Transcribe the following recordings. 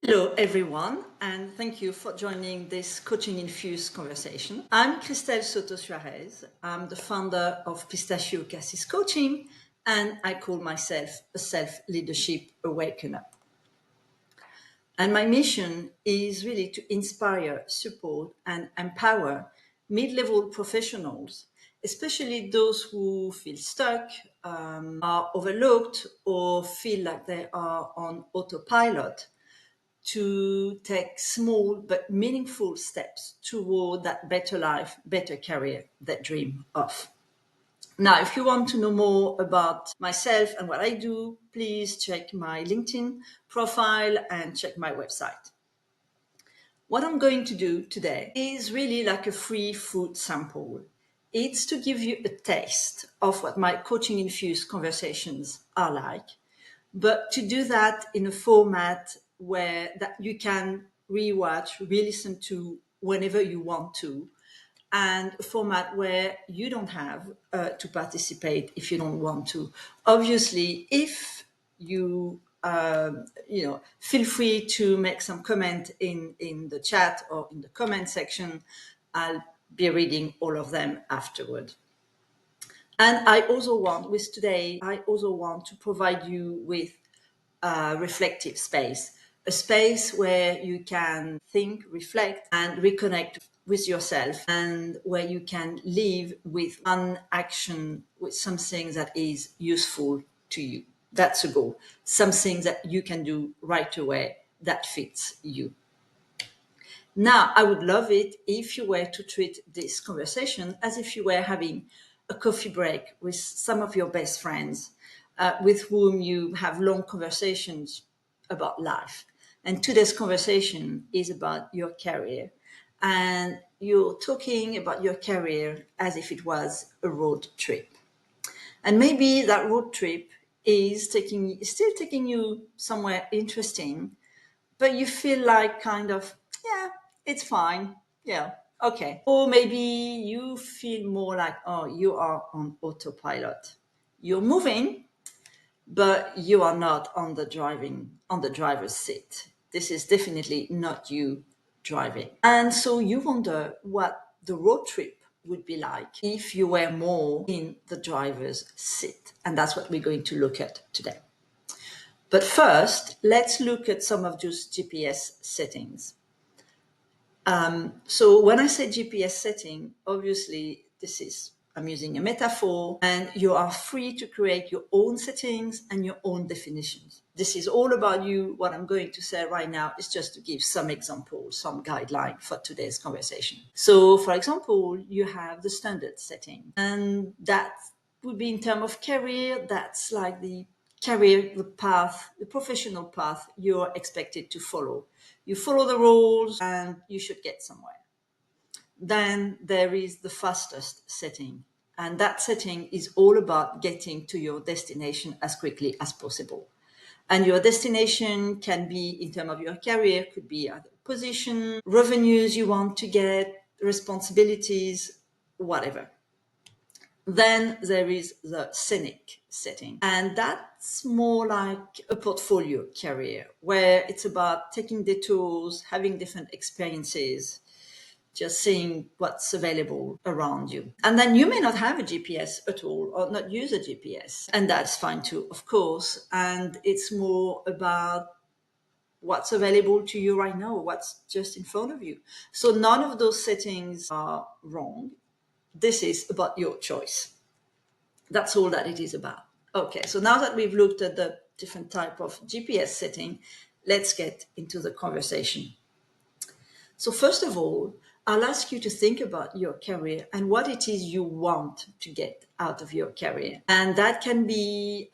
Hello, everyone, and thank you for joining this Coaching-Infused Conversation. I'm Christelle Soto-Suarez. I'm the founder of Pistachio-Cassis Coaching, and I call myself a self-leadership awakener. And my mission is really to inspire, support, and empower mid-level professionals, especially those who feel stuck, are overlooked, or feel like they are on autopilot, to take small but meaningful steps toward that better life, better career they dream of. Now, if you want to know more about myself and what I do, please check my LinkedIn profile and check my website. What I'm going to do today is really like a free food sample. It's to give you a taste of what my coaching infused conversations are like, but to do that in a format where that you can rewatch, re-listen to whenever you want to, and a format where you don't have to participate if you don't want to. Obviously, if you feel free to make some comment in the chat or in the comment section. I'll be reading all of them afterward. And I also want to provide you with a reflective space, a space where you can think, reflect, and reconnect with yourself, and where you can live with one action, with something that is useful to you. That's a goal. Something that you can do right away that fits you. Now, I would love it if you were to treat this conversation as if you were having a coffee break with some of your best friends, with whom you have long conversations about life. And today's conversation is about your career. And you're talking about your career as if it was a road trip. And maybe that road trip is still taking you somewhere interesting, but you feel like kind of, yeah, it's fine. Yeah, okay. Or maybe you feel more like, oh, you are on autopilot. You're moving, but you are not on the driver's seat. This is definitely not you driving. And so you wonder what the road trip would be like if you were more in the driver's seat. And that's what we're going to look at today. But first, let's look at some of those GPS settings. So when I say GPS setting, obviously I'm using a metaphor, and you are free to create your own settings and your own definitions. This is all about you. What I'm going to say right now is just to give some examples, some guideline for today's conversation. So for example, you have the standard setting, and that would be in terms of career. That's like the career, the path, the professional path you're expected to follow. You follow the rules and you should get somewhere. Then there is the fastest setting. And that setting is all about getting to your destination as quickly as possible. And your destination can be, in terms of your career, could be either position, revenues you want to get, responsibilities, whatever. Then there is the scenic setting, and that's more like a portfolio career where it's about taking detours, having different experiences, just seeing what's available around you. And then you may not have a GPS at all or not use a GPS, and that's fine too, of course. And it's more about what's available to you right now, what's just in front of you. So none of those settings are wrong. This is about your choice. That's all that it is about. Okay, so now that we've looked at the different type of GPS setting, let's get into the conversation. So first of all, I'll ask you to think about your career and what it is you want to get out of your career. And that can be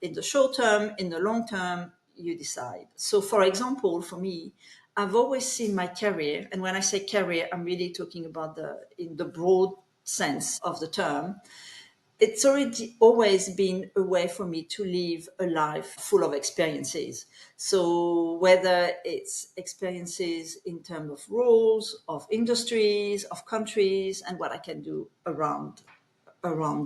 in the short term, in the long term, you decide. So for example, for me, I've always seen my career, and when I say career, I'm really talking about in the broad sense of the term. It's already always been a way for me to live a life full of experiences. So whether it's experiences in terms of roles, of industries, of countries, and what I can do around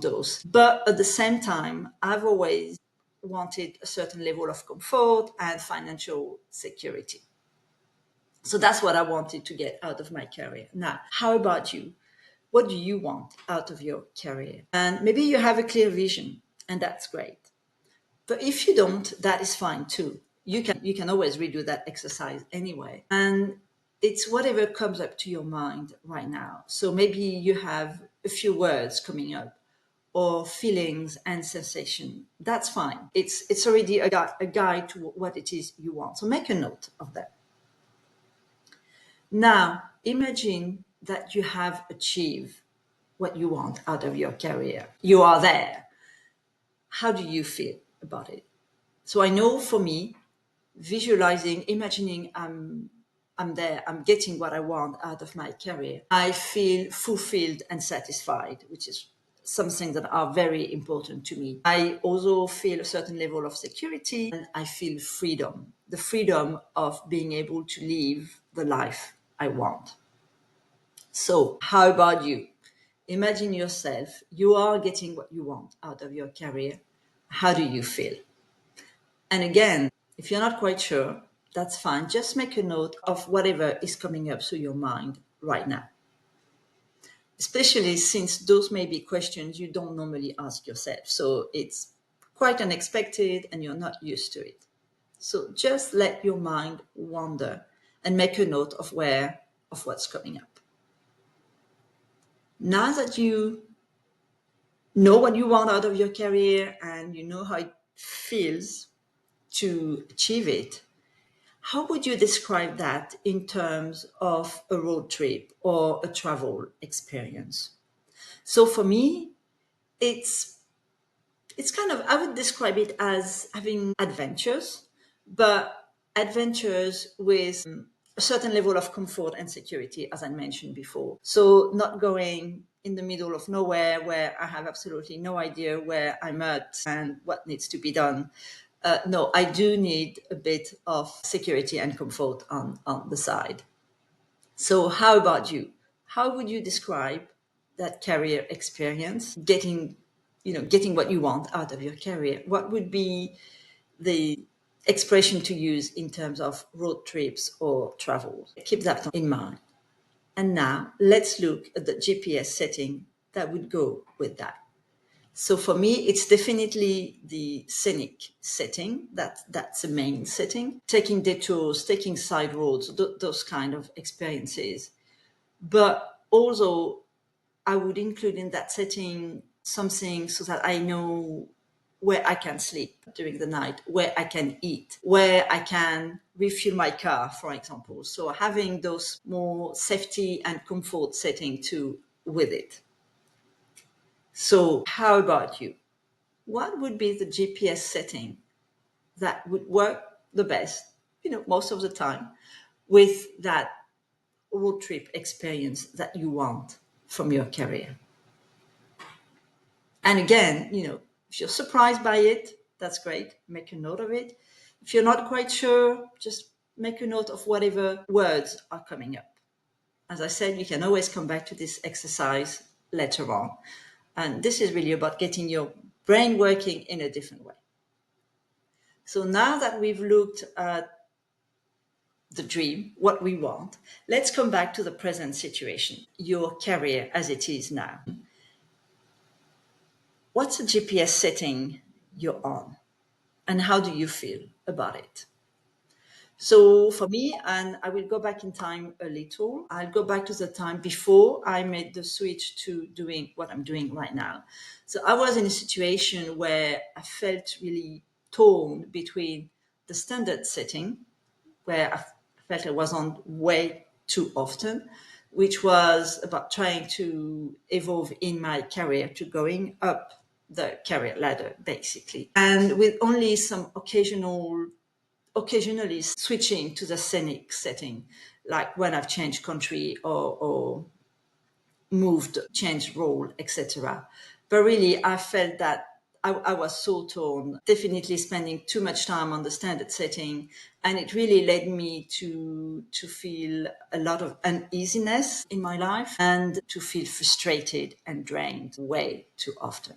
those. But at the same time, I've always wanted a certain level of comfort and financial security. So that's what I wanted to get out of my career. Now, how about you? What do you want out of your career? And maybe you have a clear vision, and that's great. But if you don't, that is fine too. You can always redo that exercise anyway. And it's whatever comes up to your mind right now. So maybe you have a few words coming up or feelings and sensation. That's fine. It's already a guide to what it is you want. So make a note of that. Now, imagine that you have achieved what you want out of your career. You are there. How do you feel about it? So I know for me, visualizing, imagining I'm there, I'm getting what I want out of my career, I feel fulfilled and satisfied, which is something that are very important to me. I also feel a certain level of security and I feel freedom, the freedom of being able to live the life I want. So, how about you? Imagine yourself, you are getting what you want out of your career. How do you feel? And again, if you're not quite sure, that's fine. Just make a note of whatever is coming up to your mind right now, especially since those may be questions you don't normally ask yourself. So it's quite unexpected and you're not used to it. So just let your mind wander and make a note of what's coming up. Now that you know what you want out of your career and you know how it feels to achieve it, how would you describe that in terms of a road trip or a travel experience? So for me, it's it's kind of, I would describe it as having adventures, but adventures with a certain level of comfort and security, as I mentioned before. So not going in the middle of nowhere where I have absolutely no idea where I'm at and what needs to be done. No, I do need a bit of security and comfort on the side. So how about you? How would you describe that career experience, getting what you want out of your career? What would be the expression to use in terms of road trips or travels? Keep that in mind. And now let's look at the GPS setting that would go with that. So for me, it's definitely the scenic setting. That's the main setting. Taking detours, taking side roads, those kind of experiences. But also, I would include in that setting something so that I know where I can sleep during the night, where I can eat, where I can refuel my car, for example. So having those more safety and comfort setting too with it. So how about you? What would be the GPS setting that would work the best, most of the time with that road trip experience that you want from your career? And again, if you're surprised by it, that's great. Make a note of it. If you're not quite sure, just make a note of whatever words are coming up. As I said, you can always come back to this exercise later on. And this is really about getting your brain working in a different way. So now that we've looked at the dream, what we want, let's come back to the present situation, your career as it is now. What's the GPS setting you're on? And how do you feel about it? So for me, and I will go back in time a little, I'll go back to the time before I made the switch to doing what I'm doing right now. So I was in a situation where I felt really torn between the standard setting, where I felt I was on way too often, which was about trying to evolve in my career to going up the career ladder, basically. And with only some occasionally switching to the scenic setting, like when I've changed country or moved, changed role, etc. But really, I felt that I was so torn, definitely spending too much time on the standard setting. And it really led me to feel a lot of uneasiness in my life and to feel frustrated and drained way too often.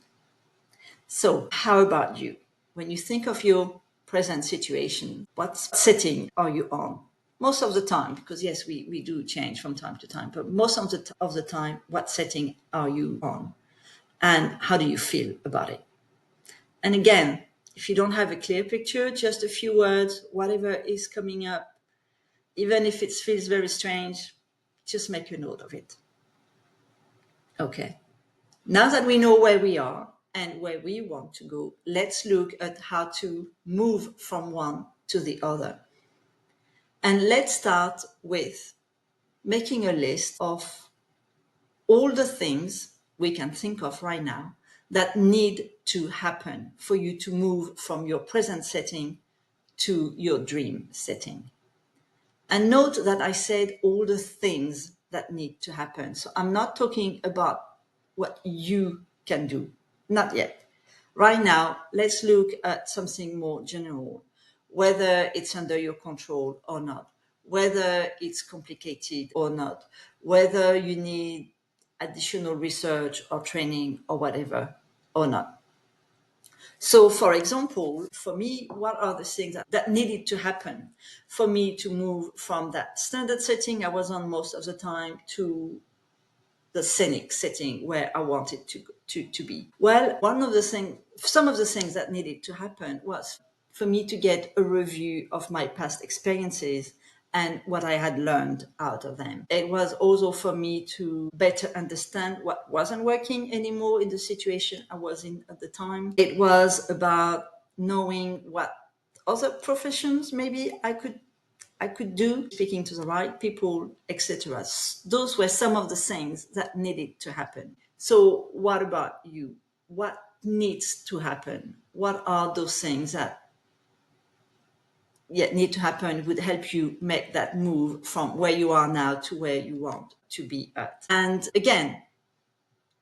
So, how about you? When you think of your present situation, what setting are you on? most of the time, because yes, we do change from time to time, but most of the time, what setting are you on? And how do you feel about it? And again, if you don't have a clear picture, just a few words, whatever is coming up, even if it feels very strange, just make a note of it. Okay. Now that we know where we are and where we want to go, let's look at how to move from one to the other. And let's start with making a list of all the things we can think of right now that need to happen for you to move from your present setting to your dream setting. And note that I said all the things that need to happen. So I'm not talking about what you can do, not yet. Right now, let's look at something more general, whether it's under your control or not, whether it's complicated or not, whether you need additional research or training or whatever or not. So, for example, for me, what are the things that needed to happen for me to move from that standard setting I was on most of the time to the scenic setting where I wanted to be? Well, some of the things that needed to happen was for me to get a review of my past experiences and what I had learned out of them. It was also for me to better understand what wasn't working anymore in the situation I was in at the time. It was about knowing what other professions maybe I could do, speaking to the right people, etc. Those were some of the things that needed to happen. So what about you? What needs to happen? What are those things that need to happen would help you make that move from where you are now to where you want to be at? And again,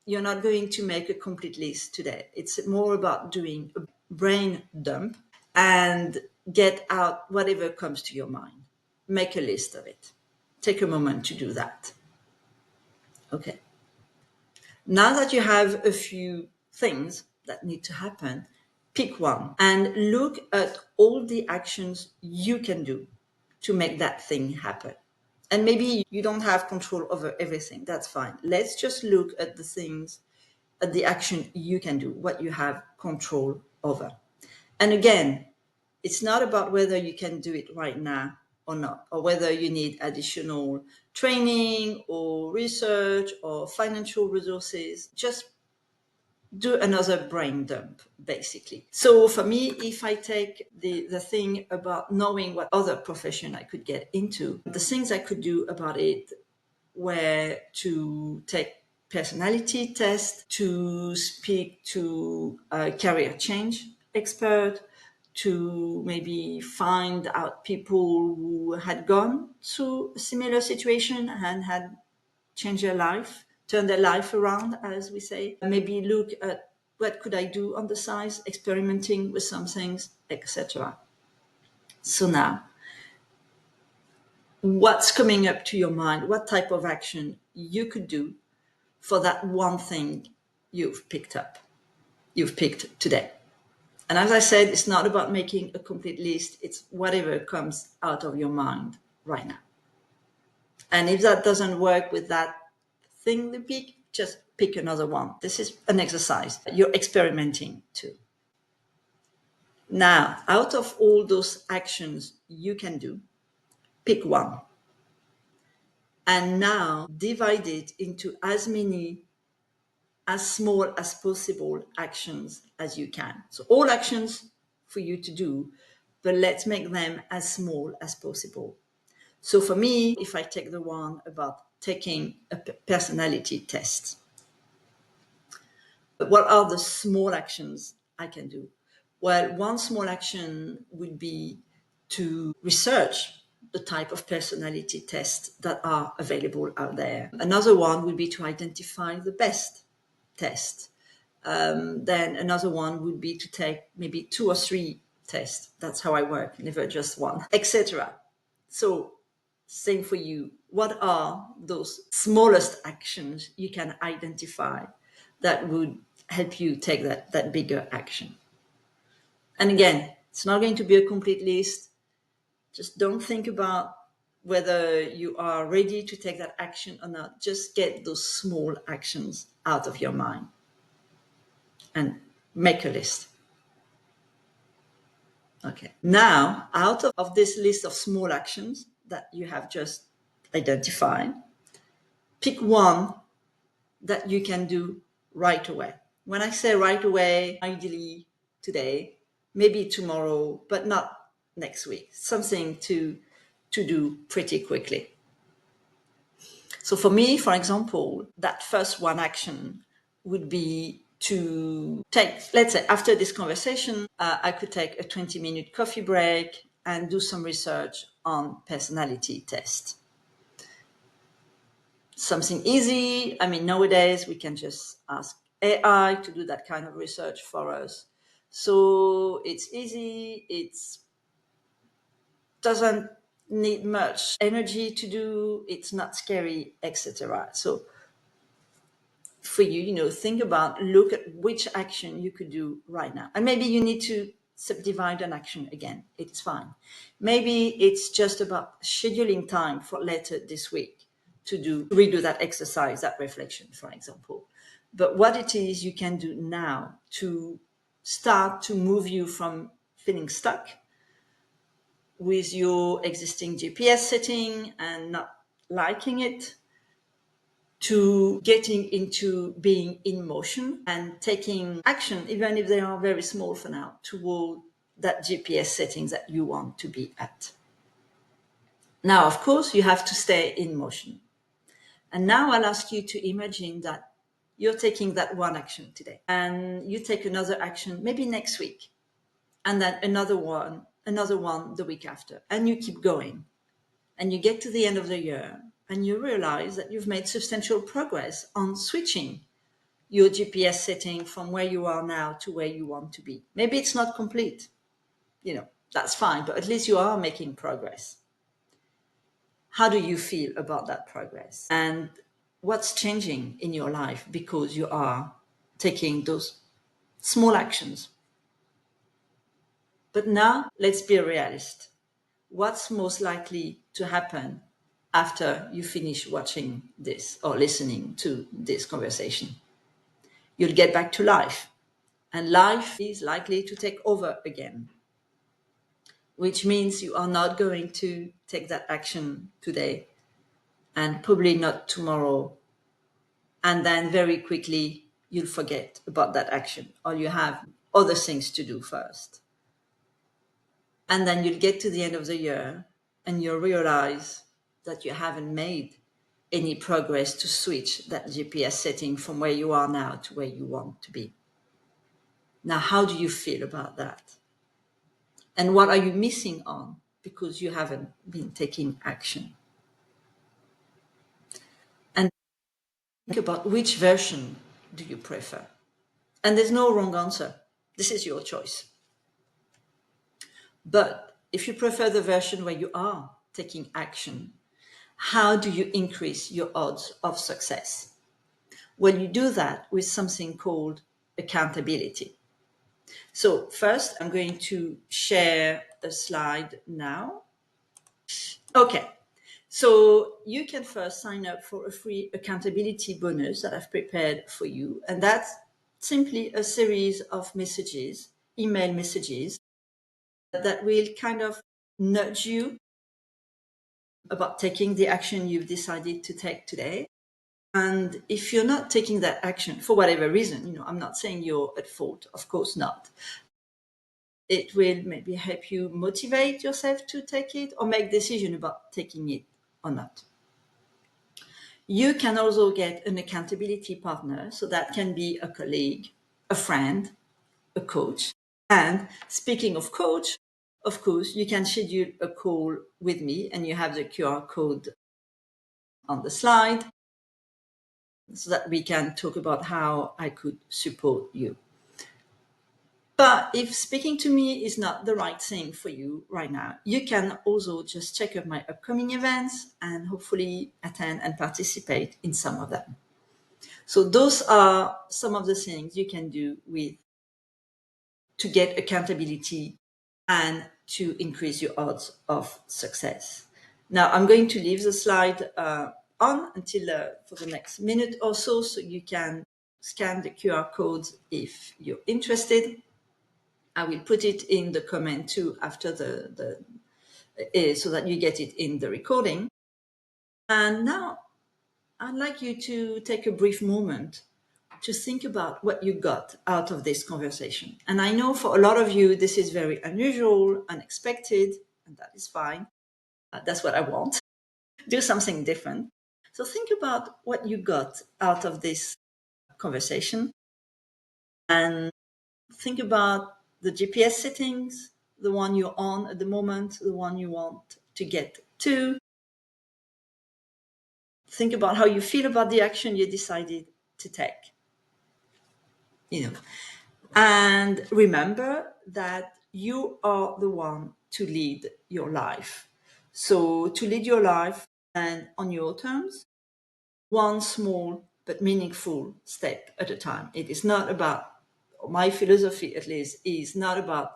you're not going to make a complete list today. It's more about doing a brain dump and get out whatever comes to your mind. Make a list of it. Take a moment to do that. Okay. Now that you have a few things that need to happen, pick one and look at all the actions you can do to make that thing happen. And maybe you don't have control over everything. That's fine. Let's just look at the things, at the action you can do, what you have control over. And again, it's not about whether you can do it right now or not, or whether you need additional training or research or financial resources. Just do another brain dump, basically. So for me, if I take the thing about knowing what other profession I could get into, the things I could do about it were to take personality tests, to speak to a career change expert, to maybe find out people who had gone through a similar situation and had changed their life, turned their life around, as we say. Maybe look at what could I do on the side, experimenting with some things, etc. So now, what's coming up to your mind? What type of action you could do for that one thing you've picked today? And as I said, it's not about making a complete list. It's whatever comes out of your mind right now. And if that doesn't work with that thing you pick, just pick another one. This is an exercise. You're experimenting too. Now, out of all those actions you can do, pick one. And now divide it into as many as small as possible actions as you can. So all actions for you to do, but let's make them as small as possible. So for me, if I take the one about taking a personality test, what are the small actions I can do? Well, one small action would be to research the type of personality tests that are available out there. Another one would be to identify the best test. Then another one would be to take maybe 2 or 3 tests. That's how I work, never just one, etc. So same for you. What are those smallest actions you can identify that would help you take that bigger action? And again, it's not going to be a complete list. Just don't think about whether you are ready to take that action or not, just get those small actions out of your mind and make a list. Okay. Now, out of this list of small actions that you have just identified, pick one that you can do right away. When I say right away, ideally today, maybe tomorrow, but not next week. Something to do pretty quickly. So for me, for example, that first one action would be to take, let's say after this conversation, I could take a 20-minute coffee break and do some research on personality test. Something easy. I mean, nowadays we can just ask AI to do that kind of research for us. So it's easy. It's doesn't need much energy to do. It's not scary, etc. So for you, think about, look at which action you could do right now. And maybe you need to subdivide an action again. It's fine. Maybe it's just about scheduling time for later this week to redo that exercise, that reflection, for example. But what it is you can do now to start to move you from feeling stuck with your existing GPS setting and not liking it, to getting into being in motion and taking action, even if they are very small for now, toward that GPS settings that you want to be at. Now, of course, you have to stay in motion. And now I'll ask you to imagine that you're taking that one action today and you take another action maybe next week, and then another one the week after, and you keep going. And you get to the end of the year and you realize that you've made substantial progress on switching your GPS setting from where you are now to where you want to be. Maybe it's not complete, that's fine, but at least you are making progress. How do you feel about that progress? And what's changing in your life because you are taking those small actions? But now let's be a realist. What's most likely to happen after you finish watching this or listening to this conversation? You'll get back to life, and life is likely to take over again, which means you are not going to take that action today and probably not tomorrow. And then very quickly, you'll forget about that action, or you have other things to do first. And then you'll get to the end of the year and you'll realize that you haven't made any progress to switch that GPS setting from where you are now to where you want to be. Now, how do you feel about that? And what are you missing on because you haven't been taking action? And think about, which version do you prefer? And there's no wrong answer. This is your choice. But if you prefer the version where you are taking action, how do you increase your odds of success? Well, you do that with something called accountability. So first, I'm going to share a slide now. Okay, so you can first sign up for a free accountability bonus that I've prepared for you. And that's simply a series of messages, email messages, that will kind of nudge you about taking the action you've decided to take today. And if you're not taking that action for whatever reason, I'm not saying you're at fault, of course not. It will maybe help you motivate yourself to take it or make decision about taking it or not. You can also get an accountability partner. So that can be a colleague, a friend, a coach. And speaking of coach, of course, you can schedule a call with me, and you have the QR code on the slide so that we can talk about how I could support you. But if speaking to me is not the right thing for you right now, you can also just check out my upcoming events and hopefully attend and participate in some of them. So those are some of the things you can do to get accountability and to increase your odds of success. Now I'm going to leave the slide on until for the next minute or so, so you can scan the QR codes if you're interested. I will put it in the comment too after so that you get it in the recording. And now I'd like you to take a brief moment to think about what you got out of this conversation. And I know for a lot of you, this is very unusual, unexpected, and that is fine. That's what I want. Do something different. So think about what you got out of this conversation and think about the GPS settings, the one you're on at the moment, the one you want to get to. Think about how you feel about the action you decided to take. And remember that you are the one to lead your life. So to lead your life and on your terms, one small but meaningful step at a time. It is not about, my philosophy at least, is not about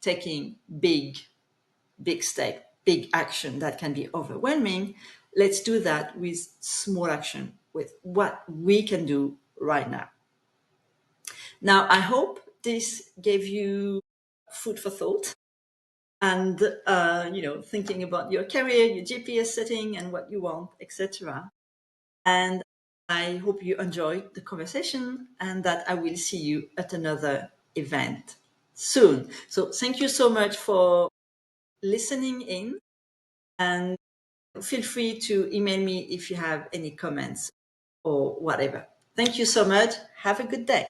taking big step, big action that can be overwhelming. Let's do that with small action, with what we can do right now. Now, I hope this gave you food for thought and, thinking about your career, your GPS setting and what you want, etc. And I hope you enjoyed the conversation and that I will see you at another event soon. So thank you so much for listening in, and feel free to email me if you have any comments or whatever. Thank you so much. Have a good day.